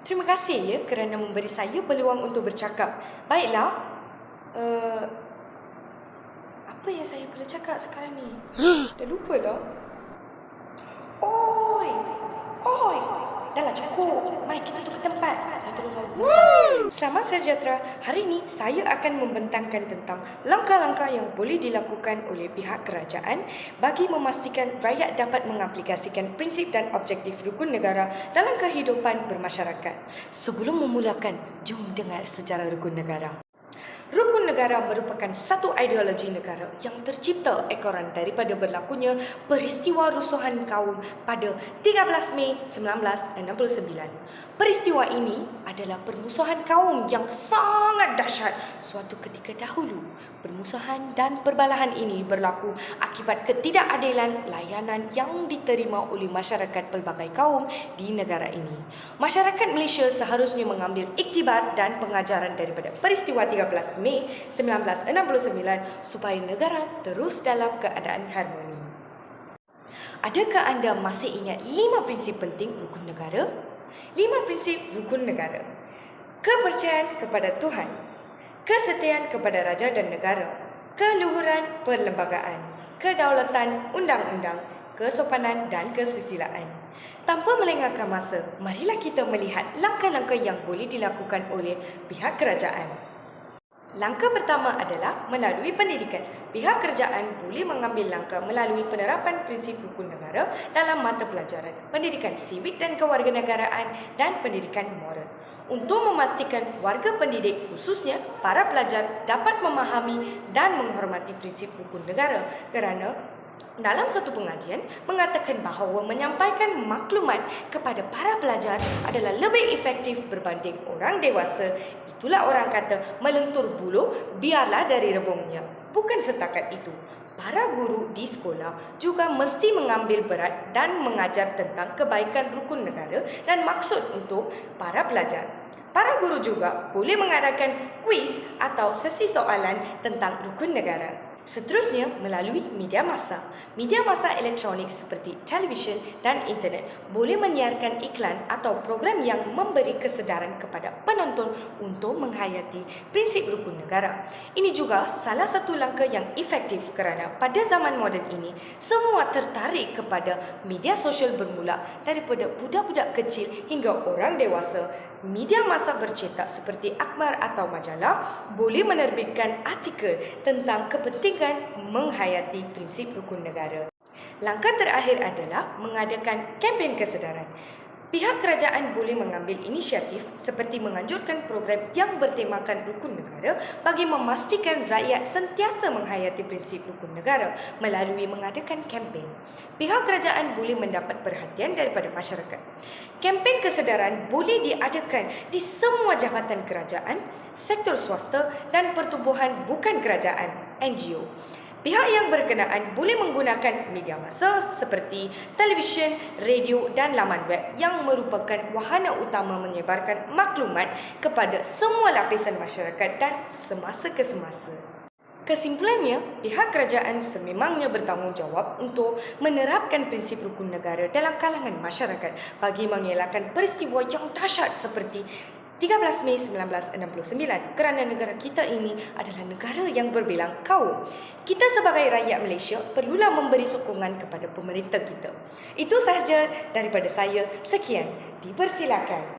Terima kasih ya kerana memberi saya peluang untuk bercakap. Baiklah, apa yang saya perlu cakap sekarang ni? Dah lupa lah. Oi, oi, dah lah cukup. Mari kita tukar tempat. Saya tolong bawa. Selamat sejahtera. Hari ini saya akan membentangkan tentang langkah-langkah yang boleh dilakukan oleh pihak kerajaan bagi memastikan rakyat dapat mengaplikasikan prinsip dan objektif rukun negara dalam kehidupan bermasyarakat. Sebelum memulakan, jom dengar sejarah rukun negara. Rukun negara merupakan satu ideologi negara yang tercipta ekoran daripada berlakunya peristiwa rusuhan kaum pada 13 Mei 1969. Peristiwa ini adalah permusuhan kaum yang sangat dahsyat suatu ketika dahulu. Permusuhan dan perbalahan ini berlaku akibat ketidakadilan layanan yang diterima oleh masyarakat pelbagai kaum di negara ini. Masyarakat Malaysia seharusnya mengambil iktibar dan pengajaran daripada peristiwa 13 Mei 1969 supaya negara terus dalam keadaan harmoni. Adakah anda masih ingat 5 prinsip penting rukun negara? 5 prinsip rukun negara. Kepercayaan kepada Tuhan, kesetiaan kepada raja dan negara, keluhuran perlembagaan, kedaulatan undang-undang, kesopanan dan kesusilaan. Tanpa melengahkan masa, marilah kita melihat langkah-langkah yang boleh dilakukan oleh pihak kerajaan. Langkah pertama adalah melalui pendidikan. Pihak kerajaan boleh mengambil langkah melalui penerapan prinsip rukun negara dalam mata pelajaran, pendidikan sivik dan kewarganegaraan dan pendidikan moral. Untuk memastikan warga pendidik, khususnya para pelajar, dapat memahami dan menghormati prinsip rukun negara kerana dalam satu pengajian mengatakan bahawa menyampaikan maklumat kepada para pelajar adalah lebih efektif berbanding orang dewasa. Itulah orang kata melentur buluh biarlah dari rebungnya. Bukan setakat itu, para guru di sekolah juga mesti mengambil berat dan mengajar tentang kebaikan rukun negara dan maksud untuk para pelajar. Para guru juga boleh mengadakan kuis atau sesi soalan tentang rukun negara. Seterusnya, melalui media massa. Media massa elektronik seperti televisyen dan internet boleh menyiarkan iklan atau program yang memberi kesedaran kepada penonton untuk menghayati prinsip rukun negara. Ini juga salah satu langkah yang efektif kerana pada zaman moden ini, semua tertarik kepada media sosial bermula daripada budak-budak kecil hingga orang dewasa. Media massa bercetak seperti akhbar atau majalah boleh menerbitkan artikel tentang kepentingan menghayati prinsip rukun negara. Langkah terakhir adalah mengadakan kempen kesedaran. Pihak kerajaan boleh mengambil inisiatif seperti menganjurkan program yang bertemakan rukun negara bagi memastikan rakyat sentiasa menghayati prinsip rukun negara melalui mengadakan kempen. Pihak kerajaan boleh mendapat perhatian daripada masyarakat. Kempen kesedaran boleh diadakan di semua jabatan kerajaan, sektor swasta dan pertubuhan bukan kerajaan, NGO. Pihak yang berkenaan boleh menggunakan media massa seperti televisyen, radio dan laman web yang merupakan wahana utama menyebarkan maklumat kepada semua lapisan masyarakat dan semasa ke semasa. Kesimpulannya, pihak kerajaan sememangnya bertanggungjawab untuk menerapkan prinsip rukun negara dalam kalangan masyarakat bagi mengelakkan peristiwa yang dahsyat seperti 13 Mei 1969 kerana negara kita ini adalah negara yang berbilang kaum. Kita sebagai rakyat Malaysia perlulah memberi sokongan kepada pemerintah kita. Itu sahaja daripada saya. Sekian. Dipersilakan.